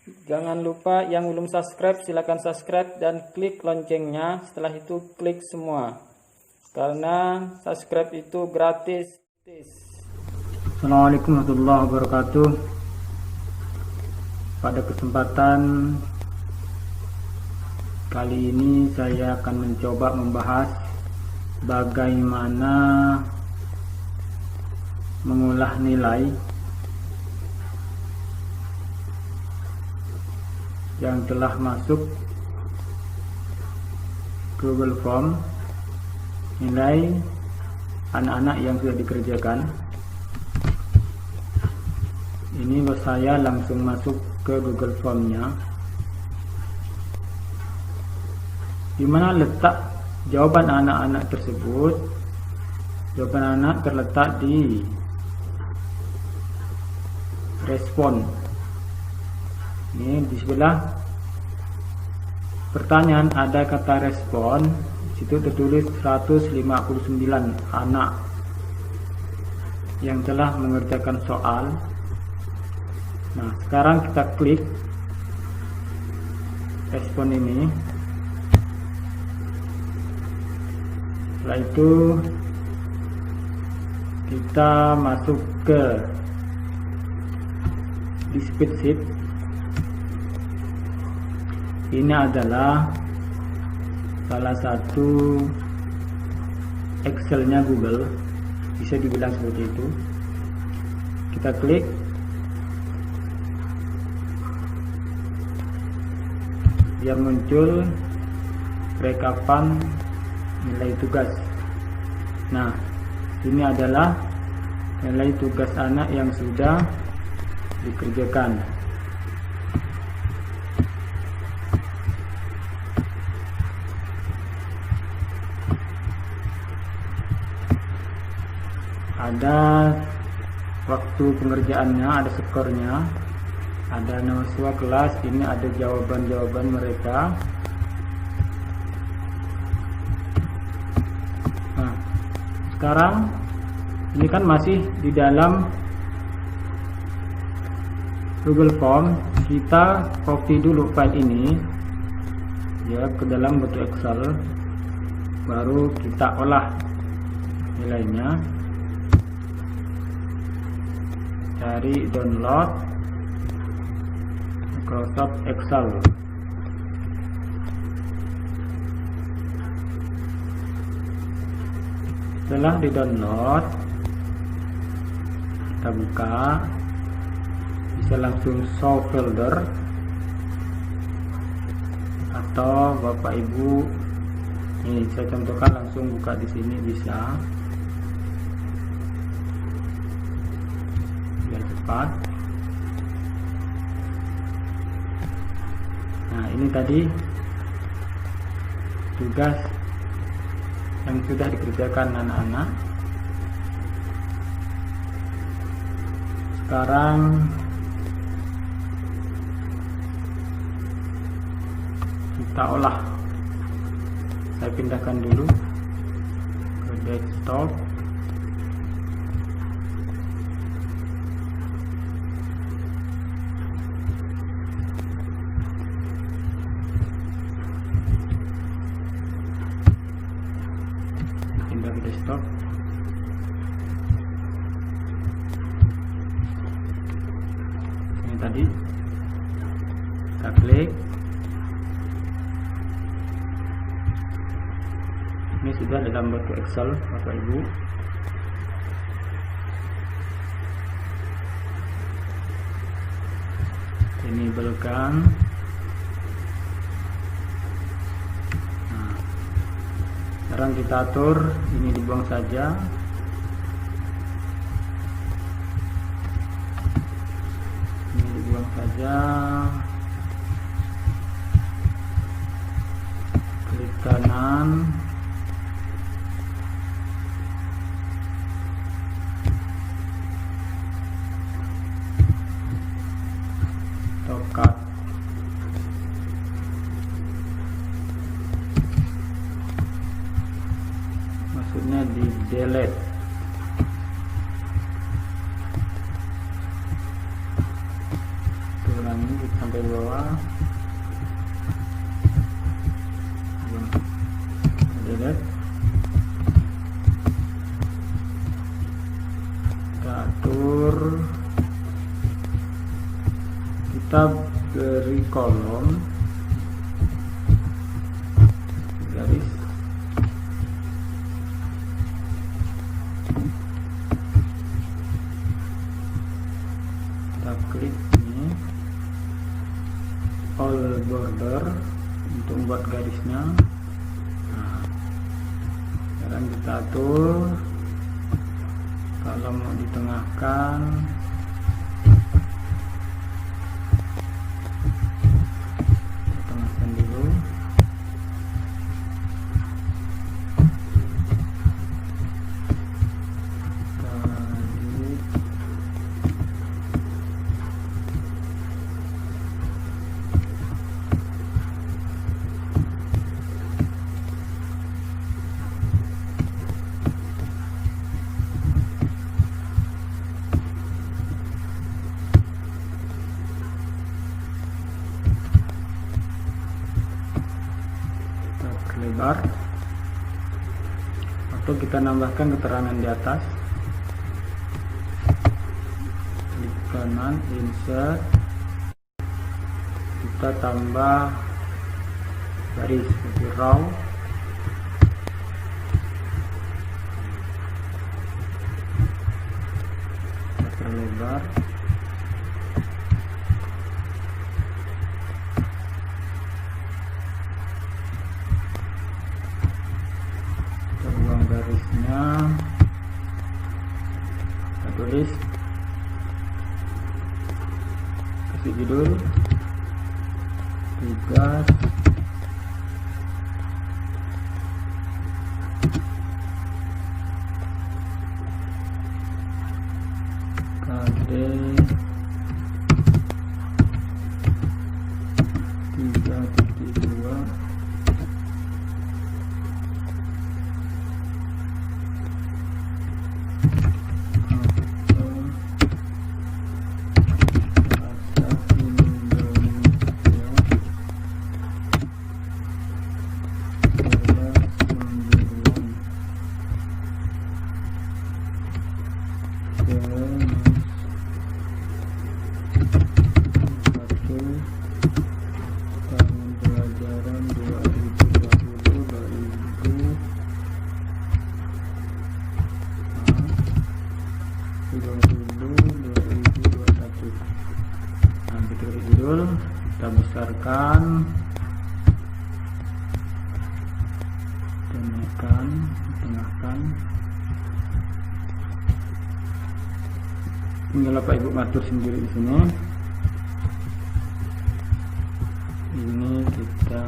Jangan lupa yang belum subscribe silahkan subscribe dan klik loncengnya. Setelah itu klik semua, karena subscribe itu gratis. Assalamualaikum warahmatullahi wabarakatuh. Pada kesempatan kali ini saya akan mencoba membahas bagaimana mengolah nilai yang telah masuk Google Form, nilai anak-anak yang sudah dikerjakan. Ini saya langsung masuk ke Google Formnya, di mana letak jawaban anak-anak tersebut. Jawaban anak terletak di respon. Ini di sebelah pertanyaan ada kata respon. Situ tertulis 159 anak yang telah mengerjakan soal. Nah, sekarang kita klik respon ini. Setelah itu kita masuk ke di spreadsheet. Ini adalah salah satu Excelnya Google, bisa dibilang seperti itu. Kita klik, dia muncul rekapan nilai tugas. Nah, ini adalah nilai tugas anak yang sudah dikerjakan. Ada waktu pengerjaannya, ada skornya, ada nama siswa kelas, ini ada jawaban-jawaban mereka. Nah, sekarang ini kan masih di dalam Google Form. Kita copy dulu file ini ya ke dalam bentuk Excel, baru kita olah nilainya. Cari download Microsoft Excel. Setelah di download, kita buka, bisa langsung show folder, atau Bapak Ibu, ini saya contohkan langsung buka di sini bisa. Nah, ini tadi tugas yang sudah dikerjakan anak-anak. Sekarang kita olah. Saya pindahkan dulu ke desktop. Desktop. Ini tadi kita klik. Ini sudah dalam bentuk Excel, Bapak Ibu. Ini belakang. Sekarang kita atur, ini dibuang saja. Ini dibuang saja. Klik kanan. Tokat. Maksudnya di delete. Ulangi klik sampai bawah, delete, kita atur, kita beri kolom garis, kita klik ini all border untuk membuat garisnya. Nah, sekarang kita atur kalau mau ditengahkan, tengahkan dulu. Lebar, atau kita nambahkan keterangan di atas, klik kanan insert, kita tambah garis seperti raw, kita perlebar, garisnya, kita tulis, kasih judul tugas KD 3.2 kita besarkan dan naikkan, tengahkan. Tinggal Bapak Ibu ngatur sendiri di sini. Ini kita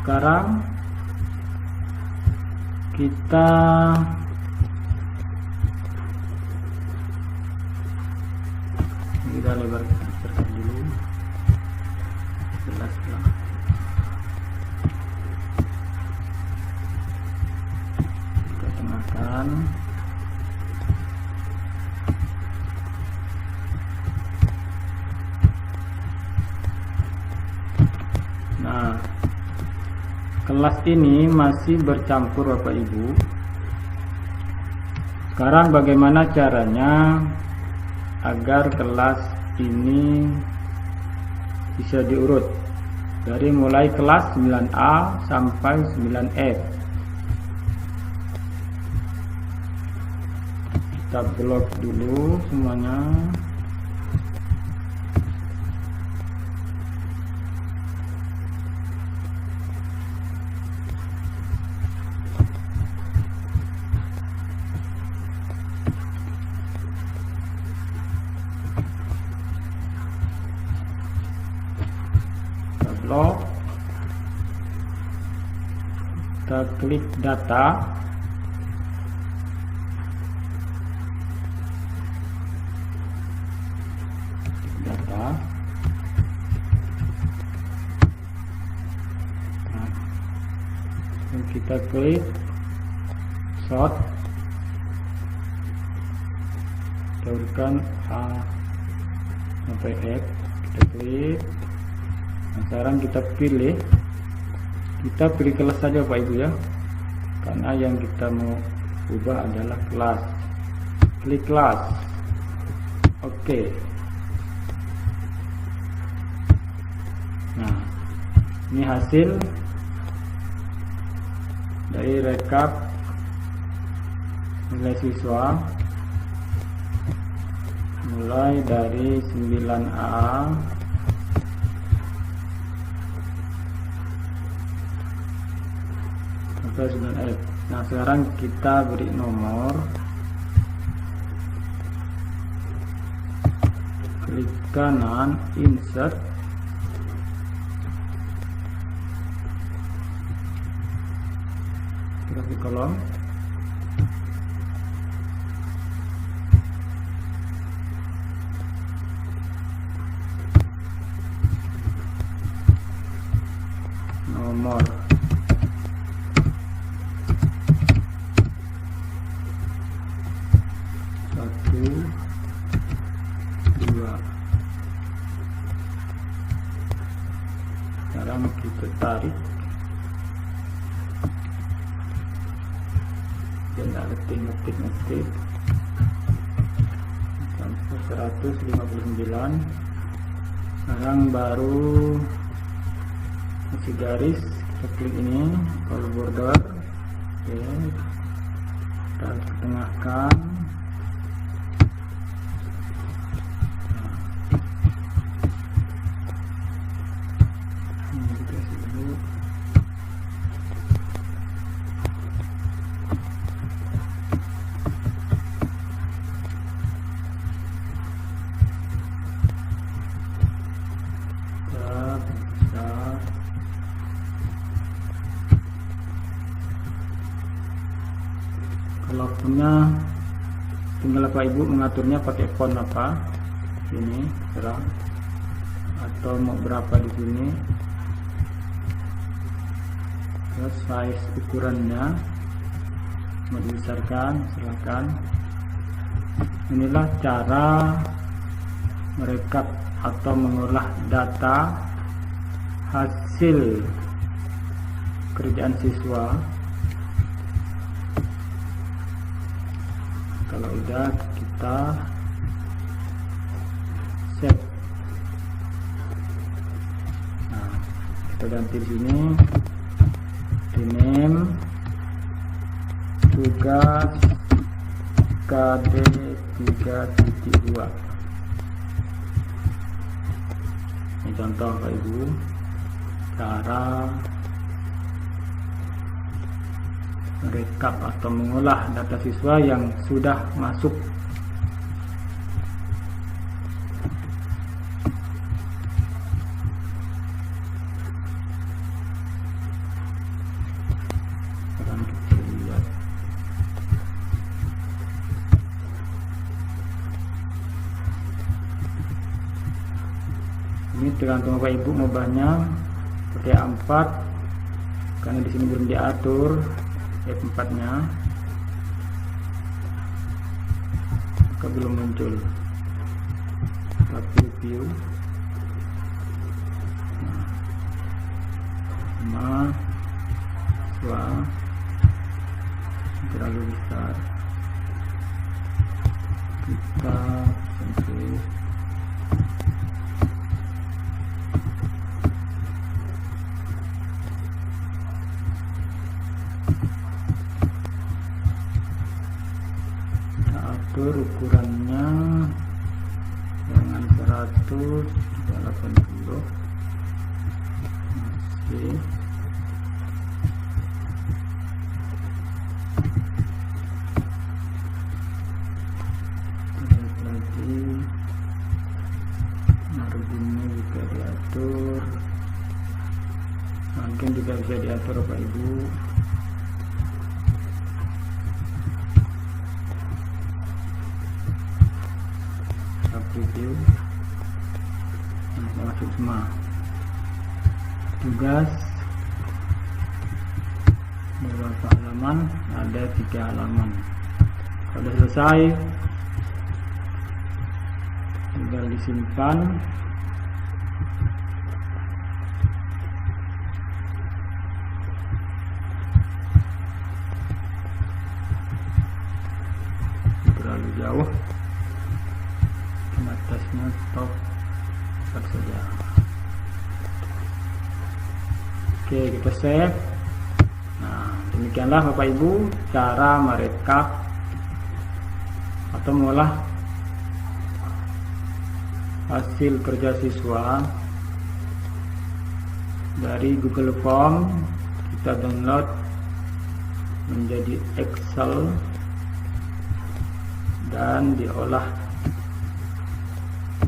sekarang kita lebarkan dulu, jelaslah. Kita tengahkan. Nah, kelas ini masih bercampur Bapak Ibu. Sekarang bagaimana caranya agar kelas ini bisa diurut dari mulai kelas 9A sampai 9F. Kita blok dulu semuanya. kita klik data. Dan kita klik sort, kita berikan A sampai X, kita klik. Nah, sekarang kita pilih kelas saja Pak Ibu ya, karena yang kita mau ubah adalah kelas. Klik kelas, oke. Nah, ini hasil dari rekap nilai siswa mulai dari 9A sampai 9F. Nah, sekarang kita beri nomor, klik kanan, insert, kasih kolom, nomor, satu, dua. Sekarang kita tarik. Tidak ngetik sampai 159. Sekarang baru kasih garis, kita klik ini color border, oke, kita tengahkan. Ini kita kasih dulu. Kalau punya tinggal Bapak Ibu mengaturnya pakai font apa ini serang, atau mau berapa di sini, terus size ukurannya mau dibesarkan silakan. Inilah cara merekap atau mengolah data hasil kerjaan siswa. Kalau udah kita save. Nah, kita ganti di sini, rename tugas KD 3.2. Ini contoh Bapak Ibu cara merekap atau mengolah data siswa yang sudah masuk. Sekarang kita lihat. Ini tergantung Bapak Ibu mau banyak seperti A4, karena di sini belum diatur F4 nya, maka belum muncul. Tapi view sama siswa terlalu besar, kita sampai atur ukurannya dengan 100 80 masih. Lihat lagi marginnya juga diatur, mungkin juga bisa diatur Bapak Ibu. review. Nah, masuk semua. Tugas beberapa halaman, ada 3 halaman. Kalau sudah selesai, tinggal disimpan. Terlalu jauh, atasnya stop saja. Oke, kita save. Nah, demikianlah Bapak Ibu cara merekap atau mengolah hasil kerja siswa dari Google Form. Kita download menjadi Excel dan diolah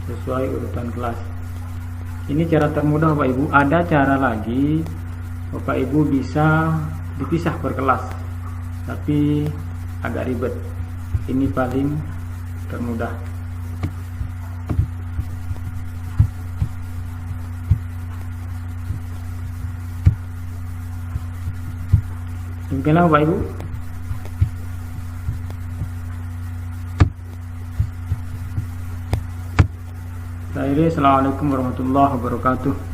sesuai urutan kelas. Ini cara termudah Bapak Ibu. Ada cara lagi, Bapak Ibu bisa dipisah per kelas, tapi agak ribet. Ini paling termudah. Demikianlah Bapak Ibu. Assalamualaikum warahmatullahi wabarakatuh.